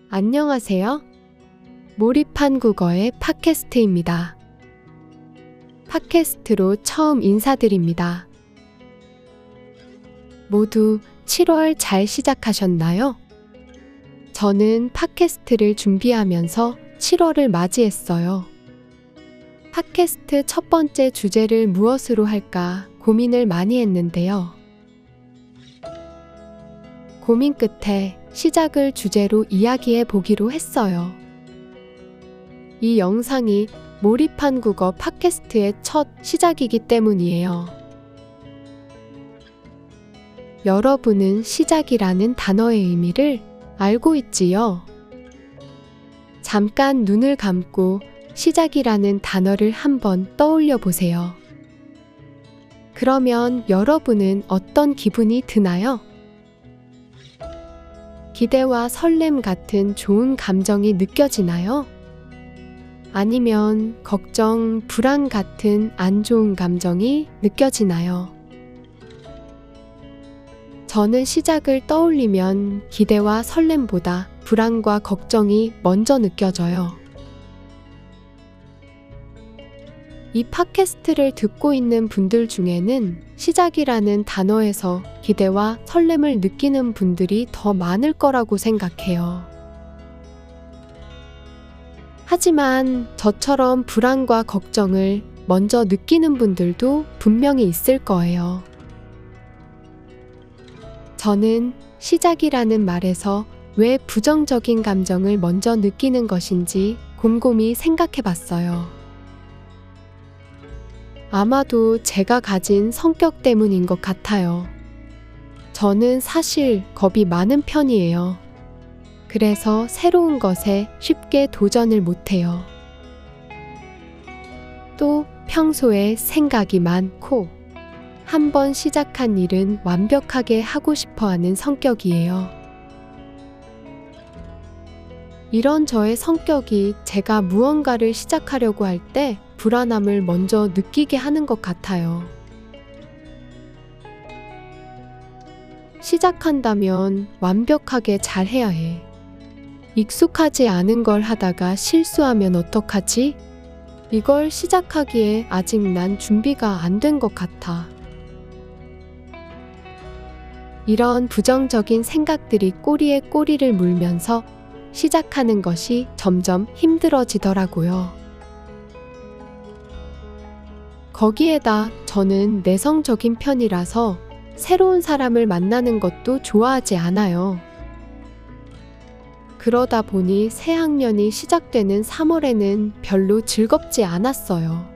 안녕하세요. 몰입한 국어의 팟캐스트입니다. 팟캐스트로 처음 인사드립니다. 모두 7월 잘 시작하셨나요? 저는 팟캐스트를 준비하면서 7월을 맞이했어요. 팟캐스트 첫 번째 주제를 무엇으로 할까 고민을 많이 했는데요. 고민 끝에 시작을 주제로 이야기해 보기로 했어요. 이 영상이 몰입한 국어 팟캐스트의 첫 시작이기 때문이에요. 여러분은 시작이라는 단어의 의미를 알고 있지요? 잠깐 눈을 감고 시작이라는 단어를 한번 떠올려 보세요. 그러면 여러분은 어떤 기분이 드나요? 기대와 설렘 같은 좋은 감정이 느껴지나요? 아니면 걱정, 불안 같은 안 좋은 감정이 느껴지나요? 저는 시작을 떠올리면 기대와 설렘보다 불안과 걱정이 먼저 느껴져요. 이 팟캐스트를 듣고 있는 분들 중에는 시작이라는 단어에서 기대와 설렘을 느끼는 분들이 더 많을 거라고 생각해요. 하지만 저처럼 불안과 걱정을 먼저 느끼는 분들도 분명히 있을 거예요. 저는 시작이라는 말에서 왜 부정적인 감정을 먼저 느끼는 것인지 곰곰이 생각해 봤어요. 아마도 제가 가진 성격 때문인 것 같아요. 저는 사실 겁이 많은 편이에요. 그래서 새로운 것에 쉽게 도전을 못해요. 또 평소에 생각이 많고 한번 시작한 일은 완벽하게 하고 싶어 하는 성격이에요. 이런 저의 성격이 제가 무언가를 시작하려고 할 때 불안함을 먼저 느끼게 하는 것 같아요. 시작한다면 완벽하게 잘 해야 해. 익숙하지 않은 걸 하다가 실수하면 어떡하지? 이걸 시작하기에 아직 난 준비가 안 된 것 같아. 이런 부정적인 생각들이 꼬리에 꼬리를 물면서 시작하는 것이 점점 힘들어지더라고요. 거기에다 저는 내성적인 편이라서 새로운 사람을 만나는 것도 좋아하지 않아요. 그러다 보니 새 학년이 시작되는 3월에는 별로 즐겁지 않았어요.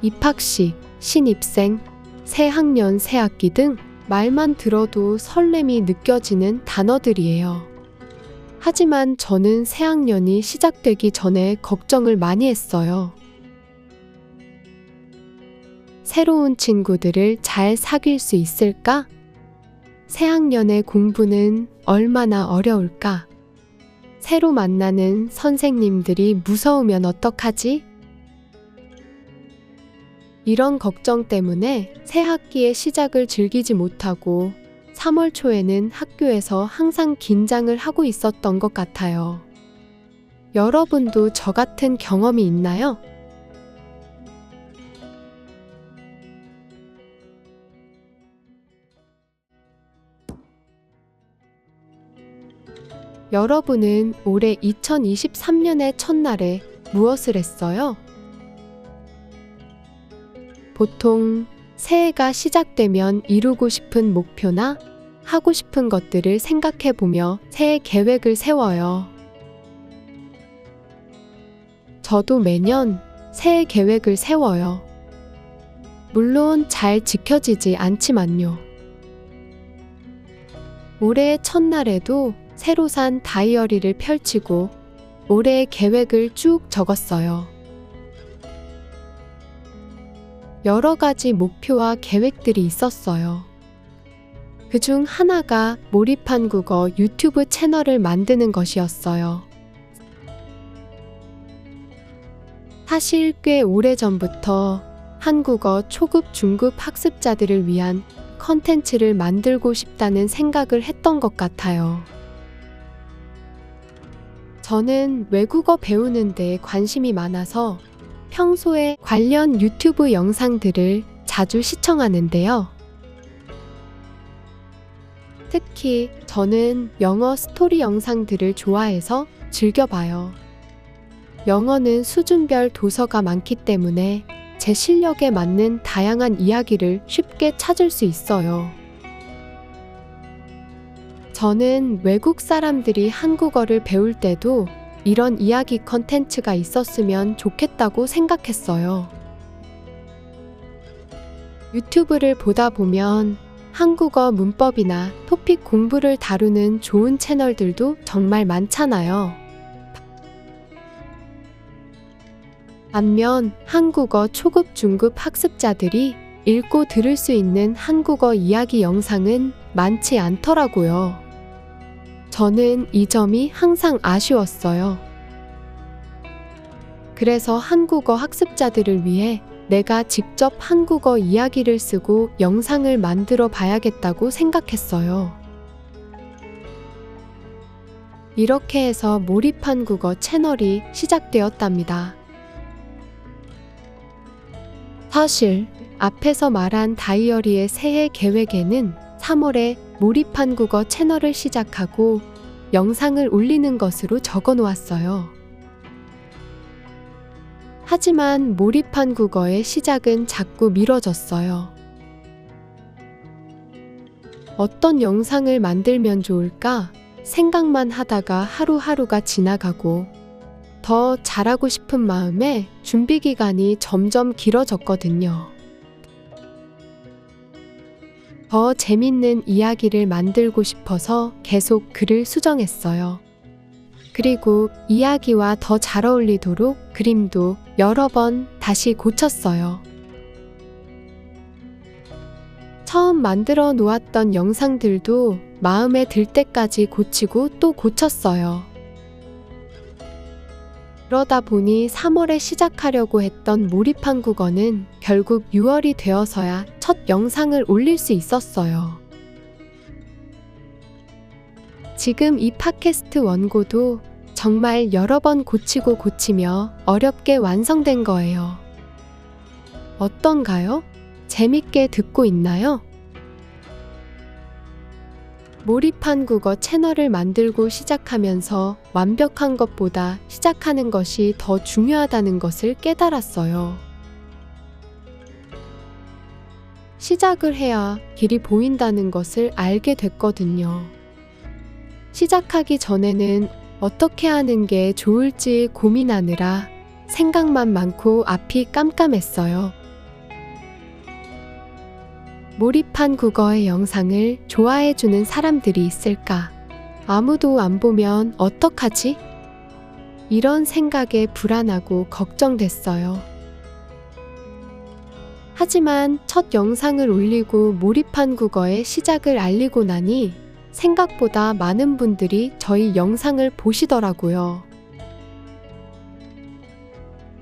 입학식, 신입생, 새 학년, 새 학기 등 말만 들어도 설렘이 느껴지는 단어들이에요. 하지만 저는 새 학년이 시작되기 전에 걱정을 많이 했어요. 새로운 친구들을 잘 사귈 수 있을까? 새 학년의 공부는 얼마나 어려울까? 새로 만나는 선생님들이 무서우면 어떡하지? 이런 걱정 때문에 새 학기의 시작을 즐기지 못하고 3월 초에는 학교에서 항상 긴장을 하고 있었던 것 같아요. 여러분도 저 같은 경험이 있나요? 여러분은 올해 2023년의 첫날에 무엇을 했어요? 보통 새해가 시작되면 이루고 싶은 목표나 하고 싶은 것들을 생각해 보며 새해 계획을 세워요. 저도 매년 새해 계획을 세워요. 물론 잘 지켜지지 않지만요. 올해의 첫날에도 새로 산 다이어리를 펼치고 올해의 계획을 쭉 적었어요. 여러 가지 목표와 계획들이 있었어요. 그중 하나가 몰입한 국어 유튜브 채널을 만드는 것이었어요. 사실 꽤 오래전부터 한국어 초급, 중급 학습자들을 위한 컨텐츠를 만들고 싶다는 생각을 했던 것 같아요. 저는 외국어 배우는 데 관심이 많아서 평소에 관련 유튜브 영상들을 자주 시청하는데요. 특히 저는 영어 스토리 영상들을 좋아해서 즐겨봐요. 영어는 수준별 도서가 많기 때문에 제 실력에 맞는 다양한 이야기를 쉽게 찾을 수 있어요. 저는 외국 사람들이 한국어를 배울 때도 이런 이야기 컨텐츠가 있었으면 좋겠다고 생각했어요. 유튜브를 보다 보면 한국어 문법이나 토픽 공부를 다루는 좋은 채널들도 정말 많잖아요. 반면 한국어 초급, 중급 학습자들이 읽고 들을 수 있는 한국어 이야기 영상은 많지 않더라고요. 저는 이 점이 항상 아쉬웠어요. 그래서 한국어 학습자들을 위해 내가 직접 한국어 이야기를 쓰고 영상을 만들어 봐야겠다고 생각했어요. 이렇게 해서 몰입 한국어 채널이 시작되었답니다. 사실 앞에서 말한 다이어리의 새해 계획에는 3월에 몰입 한국어 채널을 시작하고 영상을 올리는 것으로 적어 놓았어요. 하지만 몰입 한국어의 시작은 자꾸 미뤄졌어요. 어떤 영상을 만들면 좋을까 생각만 하다가 하루하루가 지나가고 더 잘하고 싶은 마음에 준비 기간이 점점 길어졌거든요. 더 재밌는 이야기를 만들고 싶어서 계속 글을 수정했어요. 그리고 이야기와 더 잘 어울리도록 그림도 여러 번 다시 고쳤어요. 처음 만들어 놓았던 영상들도 마음에 들 때까지 고치고 또 고쳤어요. 그러다 보니 3월에 시작하려고 했던 몰입 한국어는 결국 6월이 되어서야 첫 영상을 올릴 수 있었어요. 지금 이 팟캐스트 원고도 정말 여러 번 고치고 고치며 어렵게 완성된 거예요. 어떤가요? 재밌게 듣고 있나요? 몰입 한국어 채널을 만들고 시작하면서 완벽한 것보다 시작하는 것이 더 중요하다는 것을 깨달았어요. 시작을 해야 길이 보인다는 것을 알게 됐거든요. 시작하기 전에는 어떻게 하는 게 좋을지 고민하느라 생각만 많고 앞이 깜깜했어요. 몰입한 국어의 영상을 좋아해주는 사람들이 있을까? 아무도 안 보면 어떡하지? 이런 생각에 불안하고 걱정됐어요. 하지만 첫 영상을 올리고 몰입한 국어의 시작을 알리고 나니 생각보다 많은 분들이 저희 영상을 보시더라고요.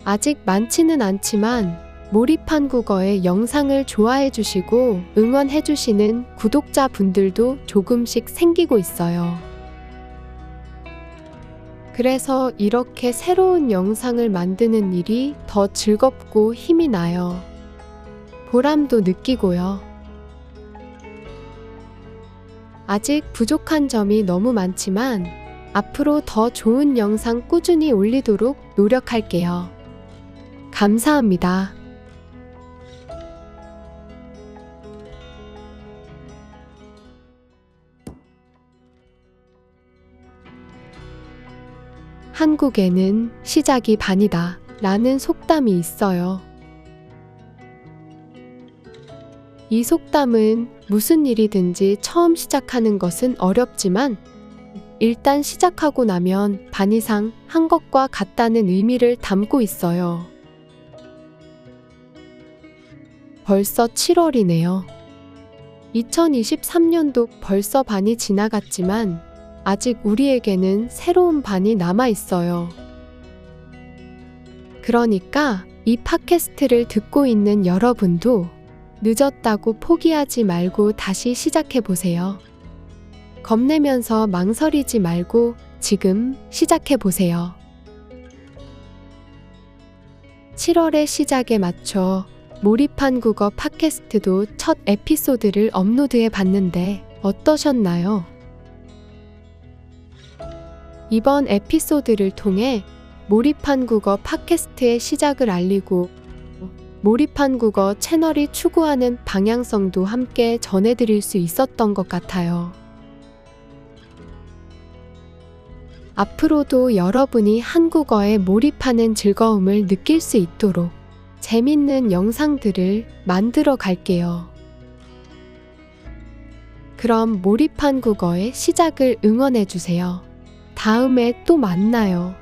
아직 많지는 않지만 몰입한 국어의 영상을 좋아해 주시고 응원해 주시는 구독자분들도 조금씩 생기고 있어요. 그래서 이렇게 새로운 영상을 만드는 일이 더 즐겁고 힘이 나요. 보람도 느끼고요. 아직 부족한 점이 너무 많지만 앞으로 더 좋은 영상 꾸준히 올리도록 노력할게요. 감사합니다. 한국에는 시작이 반이다 라는 속담이 있어요. 이 속담은 무슨 일이든지 처음 시작하는 것은 어렵지만 일단 시작하고 나면 반 이상 한 것과 같다는 의미를 담고 있어요. 벌써 7월이네요. 2023년도 벌써 반이 지나갔지만 아직 우리에게는 새로운 반이 남아 있어요. 그러니까 이 팟캐스트를 듣고 있는 여러분도 늦었다고 포기하지 말고 다시 시작해 보세요. 겁내면서 망설이지 말고 지금 시작해 보세요. 7월의 시작에 맞춰 몰입한 국어 팟캐스트도 첫 에피소드를 업로드해 봤는데 어떠셨나요? 이번 에피소드를 통해 몰입한 국어 팟캐스트의 시작을 알리고 몰입한 국어 채널이 추구하는 방향성도 함께 전해드릴 수 있었던 것 같아요. 앞으로도 여러분이 한국어에 몰입하는 즐거움을 느낄 수 있도록 재밌는 영상들을 만들어 갈게요. 그럼 몰입한 국어의 시작을 응원해주세요. 다음에 또 만나요.